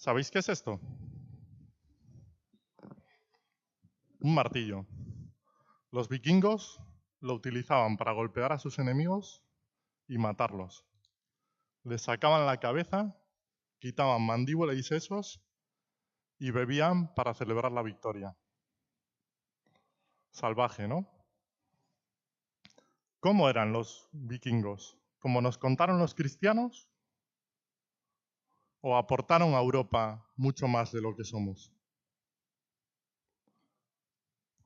¿Sabéis qué es esto? Un martillo. Los vikingos lo utilizaban para golpear a sus enemigos y matarlos. Les sacaban la cabeza, quitaban mandíbula y sesos y bebían para celebrar la victoria. Salvaje, ¿no? ¿Cómo eran los vikingos? ¿Como nos contaron los cristianos? ¿O aportaron a Europa mucho más de lo que somos?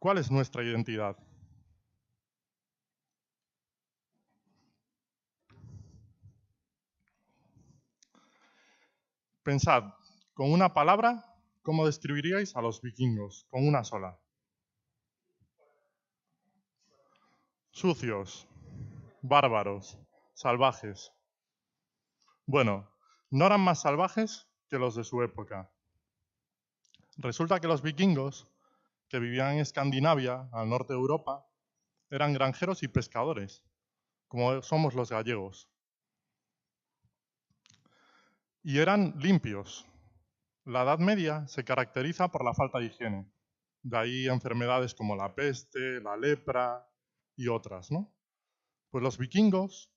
¿Cuál es nuestra identidad? Pensad, con una palabra, ¿cómo describiríais a los vikingos? Con una sola. Sucios, bárbaros, salvajes. Bueno, no eran más salvajes que los de su época. Resulta que los vikingos, que vivían en Escandinavia, al norte de Europa, eran granjeros y pescadores, como somos los gallegos. Y eran limpios. La Edad Media se caracteriza por la falta de higiene. De ahí enfermedades como la peste, la lepra y otras, ¿no? Pues los vikingos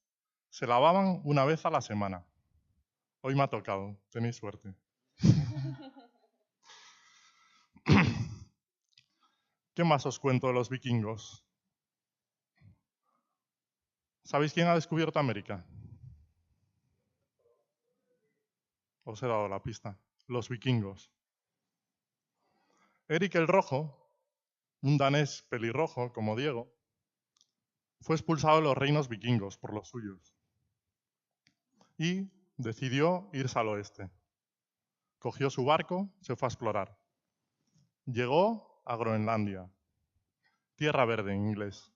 se lavaban una vez a la semana. Hoy me ha tocado, tenéis suerte. ¿Qué más os cuento de los vikingos? ¿Sabéis quién ha descubierto América? Os he dado la pista. Los vikingos. Eric el Rojo, un danés pelirrojo como Diego, fue expulsado de los reinos vikingos por los suyos y decidió irse al oeste. Cogió su barco, se fue a explorar. Llegó a Groenlandia, tierra verde en inglés.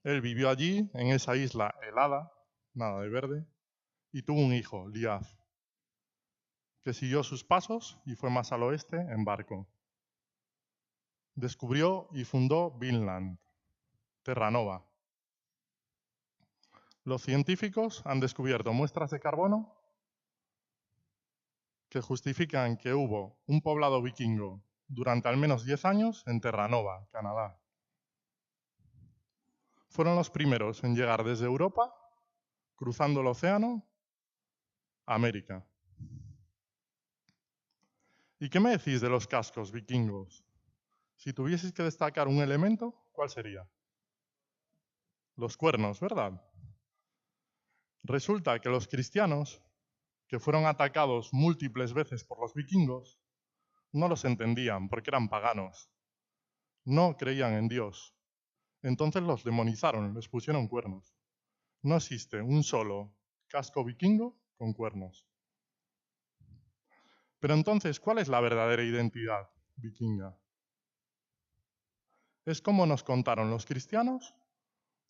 Él vivió allí, en esa isla helada, nada de verde, y tuvo un hijo, Liaf, que siguió sus pasos y fue más al oeste en barco. Descubrió y fundó Vinland, Terranova. Los científicos han descubierto muestras de carbono que justifican que hubo un poblado vikingo durante al menos 10 años en Terranova, Canadá. Fueron los primeros en llegar desde Europa, cruzando el océano, a América. ¿Y qué me decís de los cascos vikingos? Si tuvieseis que destacar un elemento, ¿cuál sería? Los cuernos, ¿verdad? Resulta que los cristianos, que fueron atacados múltiples veces por los vikingos, no los entendían porque eran paganos. No creían en Dios. Entonces los demonizaron, les pusieron cuernos. No existe un solo casco vikingo con cuernos. Pero entonces, ¿cuál es la verdadera identidad vikinga? ¿Es como nos contaron los cristianos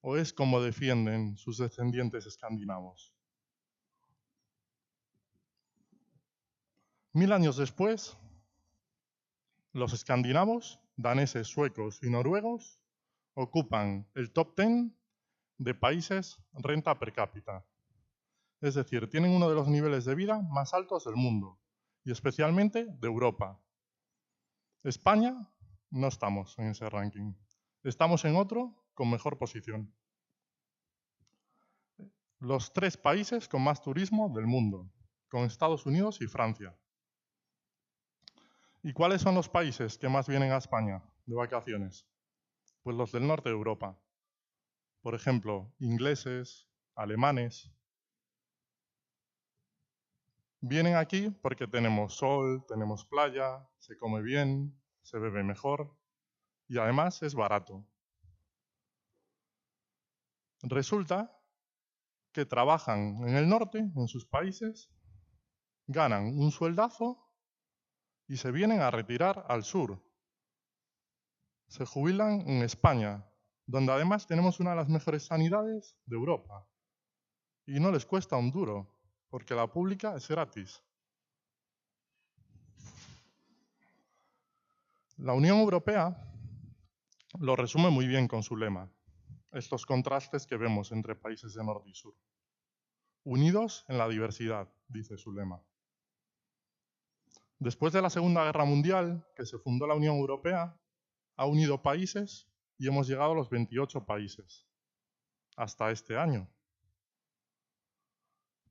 o es como defienden sus descendientes escandinavos? 1000 años después, los escandinavos, daneses, suecos y noruegos ocupan el top 10 de países renta per cápita. Es decir, tienen uno de los niveles de vida más altos del mundo y especialmente de Europa. España no estamos en ese ranking. Estamos en otro con mejor posición. Los 3 países con más turismo del mundo, con Estados Unidos y Francia. ¿Y cuáles son los países que más vienen a España de vacaciones? Pues los del norte de Europa. Por ejemplo, ingleses, alemanes. Vienen aquí porque tenemos sol, tenemos playa, se come bien, se bebe mejor y además es barato. Resulta que trabajan en el norte, en sus países, ganan un sueldazo y se vienen a retirar al sur. Se jubilan en España, donde además tenemos una de las mejores sanidades de Europa. Y no les cuesta un duro, porque la pública es gratis. La Unión Europea lo resume muy bien con su lema, estos contrastes que vemos entre países de norte y sur. Unidos en la diversidad, dice su lema. Después de la Segunda Guerra Mundial, que se fundó la Unión Europea, ha unido países y hemos llegado a los 28 países, hasta este año.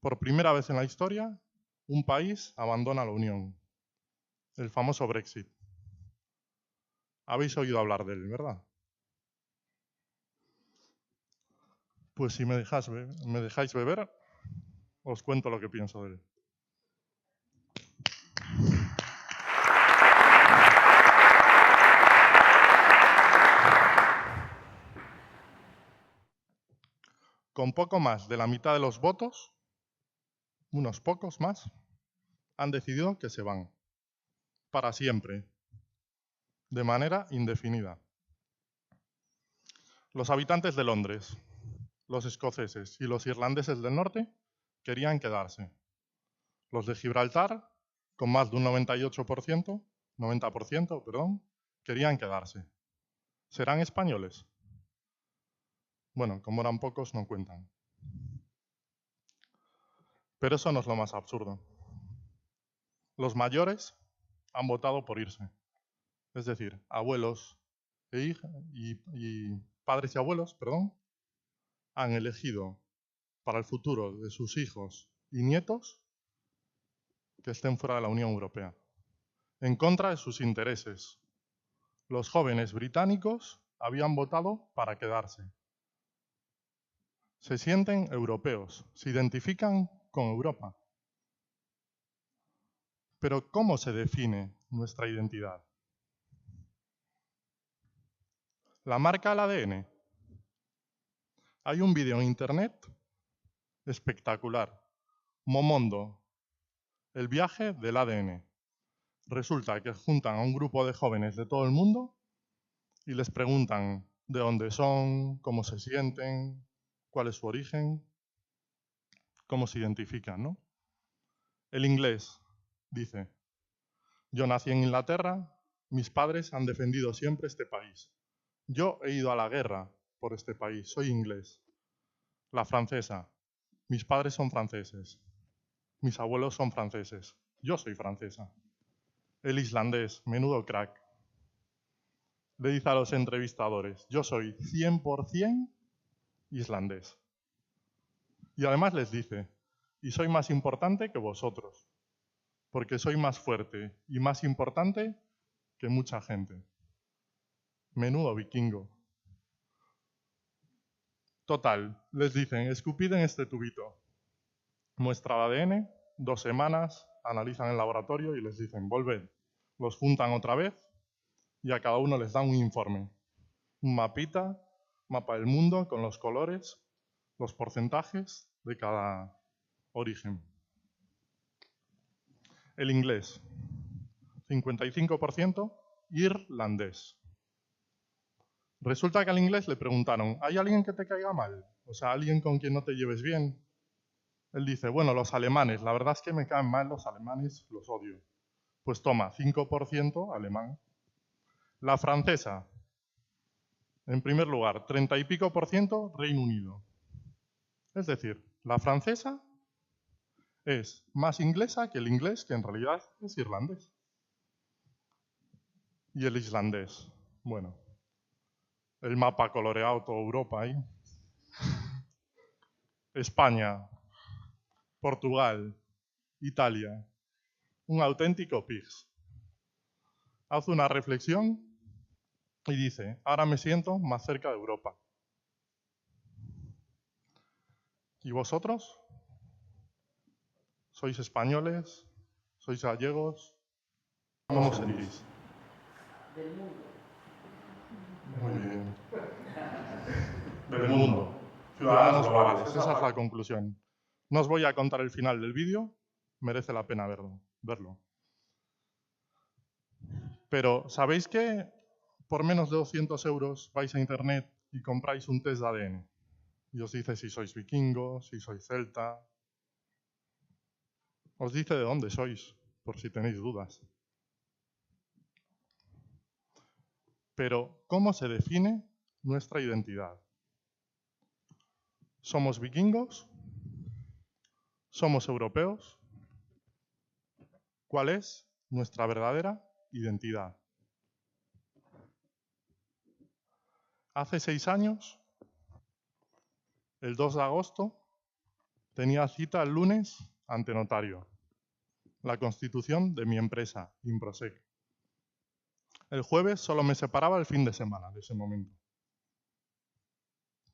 Por primera vez en la historia, un país abandona la Unión, el famoso Brexit. Habéis oído hablar de él, ¿verdad? Pues si me dejáis beber, os cuento lo que pienso de él. Con poco más de la mitad de los votos, unos pocos más, han decidido que se van, para siempre, de manera indefinida. Los habitantes de Londres, los escoceses y los irlandeses del norte querían quedarse. Los de Gibraltar, con más de un 90%, querían quedarse. ¿Serán españoles? Bueno, como eran pocos, no cuentan. Pero eso no es lo más absurdo. Los mayores han votado por irse. Es decir, abuelos y padres y abuelos, han elegido para el futuro de sus hijos y nietos que estén fuera de la Unión Europea, en contra de sus intereses. Los jóvenes británicos habían votado para quedarse. Se sienten europeos, se identifican con Europa. Pero ¿cómo se define nuestra identidad? ¿La marca el ADN? Hay un vídeo en internet espectacular. Momondo, el viaje del ADN. Resulta que juntan a un grupo de jóvenes de todo el mundo y les preguntan de dónde son, cómo se sienten, cuál es su origen, cómo se identifican, ¿no? El inglés dice: yo nací en Inglaterra, mis padres han defendido siempre este país. Yo he ido a la guerra por este país, soy inglés. La francesa: mis padres son franceses, mis abuelos son franceses, yo soy francesa. El islandés, menudo crack, le dice a los entrevistadores: yo soy 100% islandés. Y además les dice: y soy más importante que vosotros, porque soy más fuerte y más importante que mucha gente. Menudo vikingo. Total, les dicen: escupid en este tubito. Muestra el ADN, 2 semanas, analizan el laboratorio y les dicen: volved. Los juntan otra vez y a cada uno les dan un informe. Un mapita, mapa del mundo con los colores, los porcentajes de cada origen. El inglés, 55% irlandés. Resulta que al inglés le preguntaron: ¿hay alguien que te caiga mal? O sea, alguien con quien no te lleves bien. Él dice: bueno, los alemanes, la verdad es que me caen mal los alemanes, los odio. Pues toma, 5% alemán. La francesa, en primer lugar, 30 y pico % Reino Unido. Es decir, la francesa es más inglesa que el inglés, que en realidad es irlandés. Y el islandés, bueno, el mapa coloreado toda Europa ahí. España, Portugal, Italia, un auténtico pigs. Hace una reflexión y dice: ahora me siento más cerca de Europa. ¿Y vosotros? ¿Sois españoles? ¿Sois gallegos? ¿Cómo os sentís? Del mundo. Muy bien. Del mundo. Ciudadanos globales. Esa es la conclusión. No os voy a contar el final del vídeo. Merece la pena verlo. Pero, ¿sabéis que por menos de 200 euros vais a internet y compráis un test de ADN? Y os dice si sois vikingos, si sois celta. Os dice de dónde sois, por si tenéis dudas. Pero, ¿cómo se define nuestra identidad? ¿Somos vikingos? ¿Somos europeos? ¿Cuál es nuestra verdadera identidad. Hace 6 años, el 2 de agosto, tenía cita el lunes ante notario, la constitución de mi empresa, Improsec. El jueves solo me separaba el fin de semana de ese momento.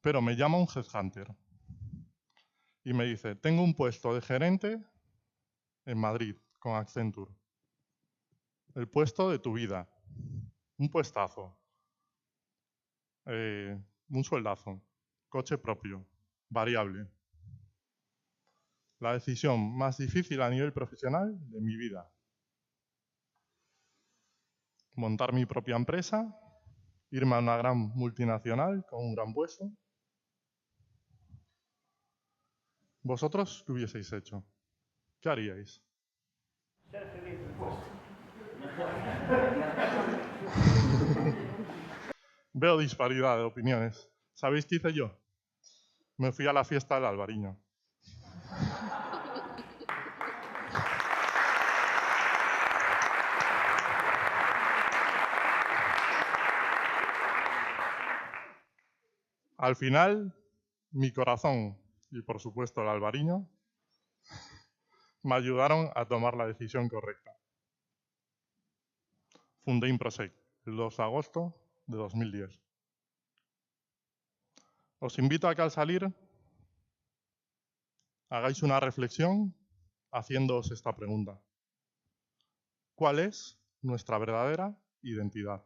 Pero me llama un headhunter y me dice, tengo un puesto de gerente en Madrid, con Accenture. El puesto de tu vida. Un puestazo. Un sueldazo. Coche propio. Variable. La decisión más difícil a nivel profesional de mi vida. Montar mi propia empresa, irme a una gran multinacional con un gran puesto. ¿Vosotros qué hubieseis hecho? ¿Qué haríais? Ser feliz después. Veo disparidad de opiniones. ¿Sabéis qué hice yo? Me fui a la fiesta del Albariño. Al final, mi corazón y, por supuesto, el Albariño me ayudaron a tomar la decisión correcta. Fundé Improsec el 2 de agosto de 2010. Os invito a que al salir hagáis una reflexión haciéndoos esta pregunta. ¿Cuál es nuestra verdadera identidad?